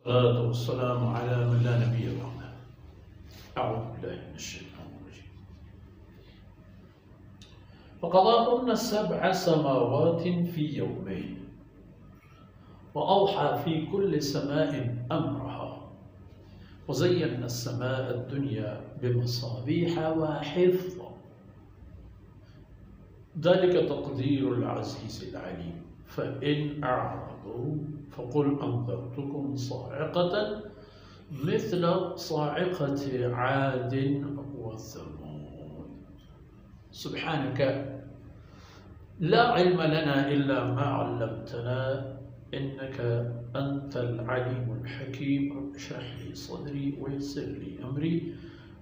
والصلاة والسلام على من لا نبي بعده. أعوذ بالله من الشيطان الرجيم. فقضاهن 7 سماوات في يومين وأوحى في كل سماء أمرها وزينا السماء الدنيا بمصابيح وحفظا ذلك تقدير العزيز العليم. فإن أعرضوا فقل أنذرتكم صاعقة مثل صاعقة عاد وثمود. سبحانك لا علم لنا إلا ما علمتنا إنك أنت العليم الحكيم. رب اشرح لي صدري ويسر لي أمري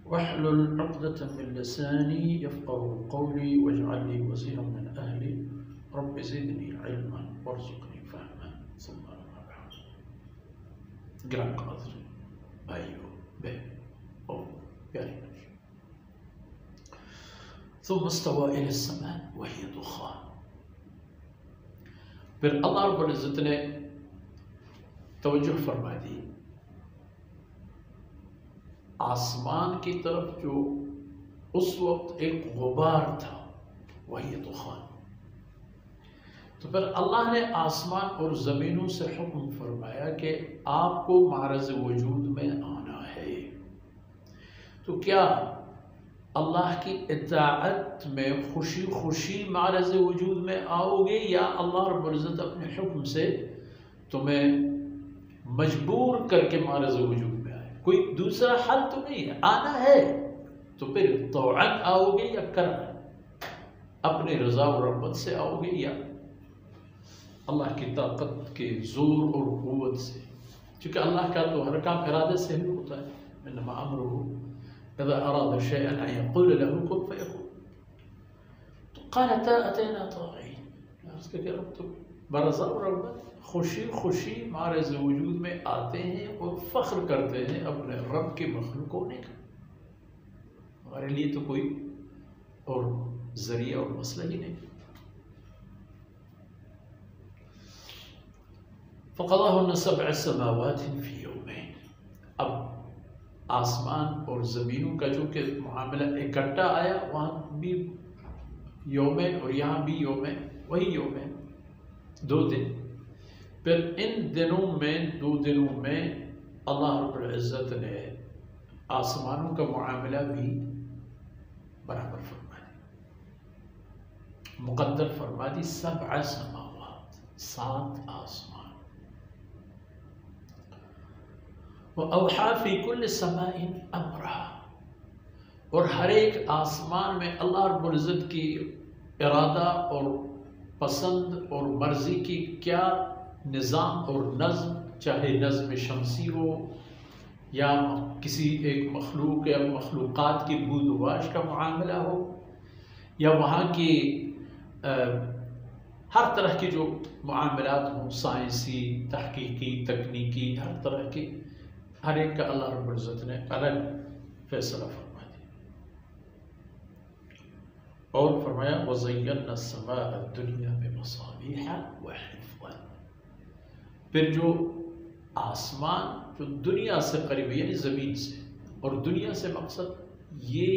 واحلل عقدة من لساني يفقه قولي واجعل لي وزيرا من أهلي رب زدني علما وارزقني فهما. ثم أما بعد. گران قدر بھائیو بہن اور پیاری بچی. ثم استوى إلى السماء وهي دخان. پھر اللہ رب العزت نے توجہ فرما دی آسمان کی طرف جو اس وقت ایک غبار تھا وہی دخان. تو پھر اللہ نے آسمان اور زمینوں سے حکم فرمایا کہ آپ کو معرض وجود میں آنا ہے. تو کیا اللہ کی اطاعت میں خوشی خوشی معرض وجود میں آؤ گے یا اللہ رب العزت اپنے حکم سے تمہیں مجبور کر کے معرض وجود میں آئے؟ کوئی دوسرا حل تو نہیں ہے. آنا ہے تو پھر طوعاً آؤ گے یا کرنا اپنے رضا و رغبت سے آؤ گے یا اللہ کی طاقت کے زور اور قوت سے؟ چونکہ اللہ کا تو ہر کام ارادے سے ہی ہوتا ہے. انما امرہ اذا اراد شيئا ان يقول له كن فيكون. تو قالتا اتينا طاغين. اس کے رب تو برضا و رغبت خوشی خوشی معرض وجود میں آتے ہیں اور فخر کرتے ہیں اپنے رب کے مخلوق ہونے کا. ہمارے لیے تو کوئی اور ذریعہ اور مسئلہ ہی نہیں. فقضاهن 7 سماوات في يومين. اب آسمان اور زمینوں کا جو کہ معاملہ اکٹھا آیا وہاں بھی یومین اور یہاں بھی یومین وہی یومین 2 دن. پھر ان دنوں میں 2 دنوں میں اللہ رب العزت نے آسمانوں کا معاملہ بھی برابر فرما دی مقدر فرما دی. 7 سماوات 7 آسمان. وَأَوْحَى فِي كُلِّ سَمَاءٍ أَمْرَهَا. اور ہر ایک آسمان میں اللہ رب العزت کی ارادہ اور پسند اور مرضی کی کیا نظام اور نظم، چاہے نظم شمسی ہو یا کسی ایک مخلوق یا مخلوقات کی بود و باش کا معاملہ ہو یا وہاں کی ہر طرح کے جو معاملات ہوں، سائنسی، تحقیقی، تکنیکی، ہر طرح کے، ہر ایک کا اللہ رب العزت نے الگ فیصلہ فرما دیا. اور فرمایا وَزَيَّنَّا السَّمَاءَ الدُّنْيَا بِمَصَابِيحَ وَحِفْظًا. پھر جو آسمان جو دنیا سے قریب یعنی زمین سے، اور دنیا سے مقصد یہ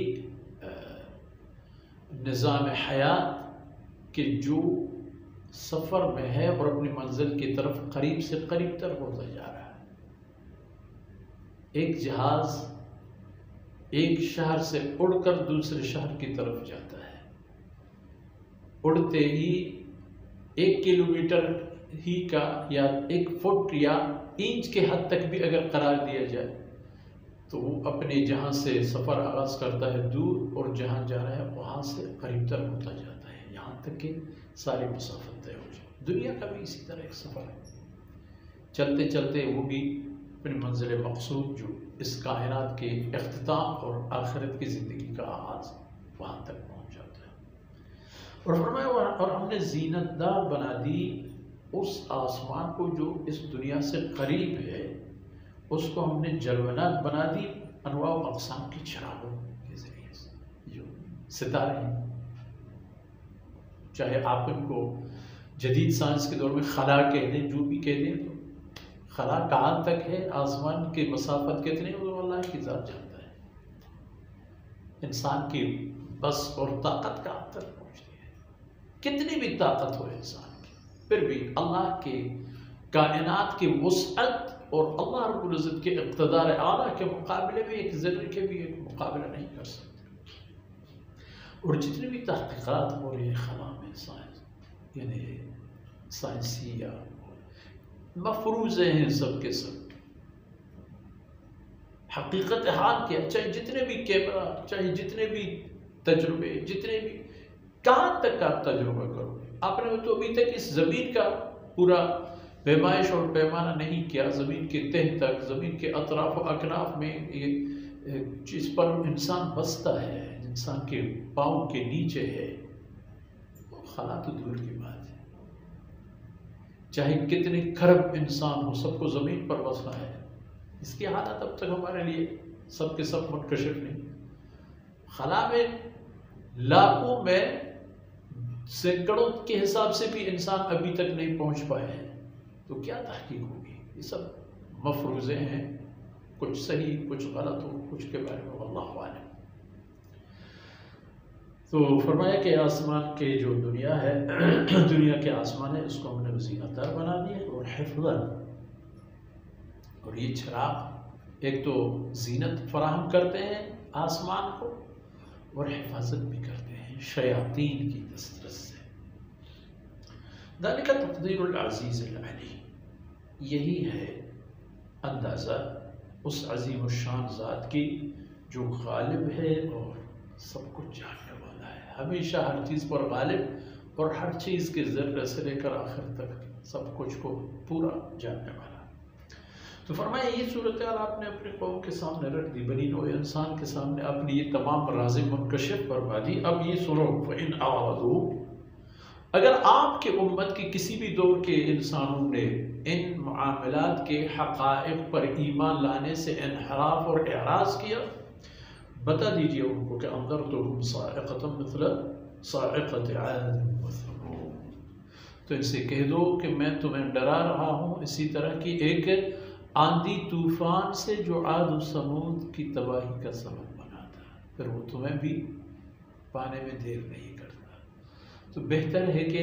نظام حیات کہ جو سفر میں ہے اور اپنی منزل کی طرف قریب سے قریب تر ہوتا جا رہا ہے. ایک جہاز ایک شہر سے اڑ کر دوسرے شہر کی طرف جاتا ہے. اڑتے ہی 1 کلومیٹر ہی کا یا 1 فٹ یا انچ کے حد تک بھی اگر قرار دیا جائے تو وہ اپنے جہاں سے سفر آغاز کرتا ہے دور، اور جہاں جا رہا ہے وہاں سے قریب تر ہوتا جاتا ہے یہاں تک کہ ساری مسافت طے ہو جائے. دنیا کا بھی اسی طرح ایک سفر ہے. چلتے چلتے وہ بھی اپنی منزل مقصود جو اس کائنات کے اختتام اور آخرت کی زندگی کا آغاز وہاں تک پہنچ جاتا ہے. اور فرمایا اور ہم نے زینت دار بنا دی اس آسمان کو جو اس دنیا سے قریب ہے، اس کو ہم نے جلونات بنا دی انواع و اقسام کی چراغوں کے ذریعے سے. جو ستارے ہیں، چاہے آپ ان کو جدید سائنس کے دور میں خلا کہہ دیں، جو بھی کہہ دیں، تو خلا کہاں تک ہے، آسمان کی مسافت کتنی، وہ اللہ کی ذات جانتا ہے۔ انسان کی بس اور طاقت کہاں تک پہنچتی ہے، کتنی بھی طاقت ہو انسان کی، پھر بھی اللہ کے کائنات کی وسعت اور اللہ رب العزت کے اقتدار اعلیٰ کے مقابلے میں ایک ذرے کے بھی ایک مقابلہ نہیں کر سکتے۔ اور جتنی بھی تحقیقات ہو رہی ہیں خلا میں، سائنس یعنی سائنسی یا مفروضے ہیں سب کے سب، حقیقت حال کیا، چاہے جتنے بھی کیمرہ، چاہے جتنے بھی تجربے، جتنے بھی کہاں تک آپ تجربہ کرو گے، آپ نے تو ابھی تک اس زمین کا پورا پیمائش اور پیمانہ نہیں کیا، زمین کے تہ تک، زمین کے اطراف و اکناف میں یہ چیز پر انسان بستا ہے، انسان کے پاؤں کے نیچے ہے، خلا تو دور کی بات ہے۔ چاہے کتنے کھرب انسان ہو، سب کو زمین پر بسنا ہے، اس کی حالت اب تک ہمارے لیے سب کے سب منکشف نہیں۔ خلا میں لاکھوں میں سینکڑوں کے حساب سے بھی انسان ابھی تک نہیں پہنچ پائے ہیں، تو کیا تحقیق ہوگی؟ یہ سب مفروضے ہیں، کچھ صحیح کچھ غلط ہو، کچھ کے بارے میں اللہ عالم۔ تو فرمایا کہ آسمان کے جو دنیا ہے، دنیا کے آسمان ہے، اس کو ہم نے زینت دار بنا دیا اور حفظاً، اور یہ چراغ ایک تو زینت فراہم کرتے ہیں آسمان کو اور حفاظت بھی کرتے ہیں شیاطین کی دسترس سے۔ ذالک تقدیر العزیز العلیم، یہی ہے اندازہ اس عظیم الشان ذات کی جو غالب ہے اور سب کچھ جاننے والا ہے، ہمیشہ ہر چیز پر غالب اور ہر چیز کے ذرے سے لے کر آخر تک سب کچھ کو پورا جاننے والا۔ تو فرمایا یہ صورتحال آپ نے اپنے قوم کے سامنے رکھ دی، بنی نوع انسان کے سامنے اپنی یہ تمام راز منکشف فرما دی۔ اب یہ سنو، فَإِنْ أَعْرَضُوا، اگر آپ کے امت کی کسی بھی دور کے انسانوں نے ان معاملات کے حقائق پر ایمان لانے سے انحراف اور اعراض کیا، بتا دیجئے ان کو کہ انذرتہم صاعقۃ مثل صاعقۃ عاد وثمود، تو ان سے کہہ دو کہ میں تمہیں ڈرا رہا ہوں اسی طرح کی ایک آندھی طوفان سے جو عاد و سمود کی تباہی کا سبب بنا تھا، پھر وہ تمہیں بھی پانے میں دیر نہیں کرتا۔ تو بہتر ہے کہ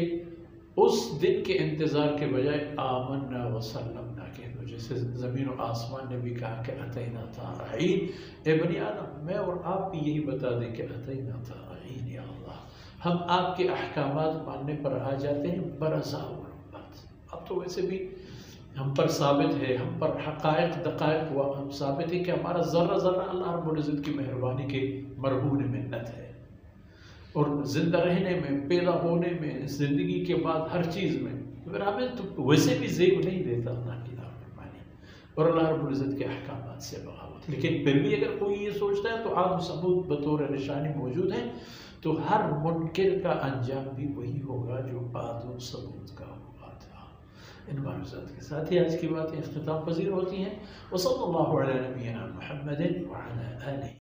اس دن کے انتظار کے بجائے آمنا وسلمنا کہہ دو، جیسے زمین و آسمان نے بھی کہا کہ اتینا طائعین، اے بنی آدم میں اور آپ بھی یہی بتا دیں کہ اتینا طائعین، یا اللہ ہم آپ کے احکامات ماننے پر آ جاتے ہیں برضا و رغبت۔ اب تو ویسے بھی ہم پر ثابت ہے، ہم پر حقائق دقائق ہوا ہم ثابت ہے کہ ہمارا ذرہ ذرہ اللہ رب العزت کی مہربانی کے مرہون منت ہے، اور زندہ رہنے میں، پیدا ہونے میں، زندگی کے بعد ہر چیز میں، پھر ہمیں تو ویسے بھی زیب نہیں دیتا اللہ کی نافرمانی اور اللہ رب العزت کے احکامات سے بغاوت۔ لیکن پھر بھی اگر کوئی یہ سوچتا ہے تو عاد و ثمود بطور نشانی موجود ہیں، تو ہر منکر کا انجام بھی وہی ہوگا جو عاد و ثمود کا ہوا تھا۔ ان معلومات کے ساتھ ہی آج کی باتیں اختتام پذیر ہوتی ہیں۔ وصلی اللہ علی نبینا محمد وعلی آلہ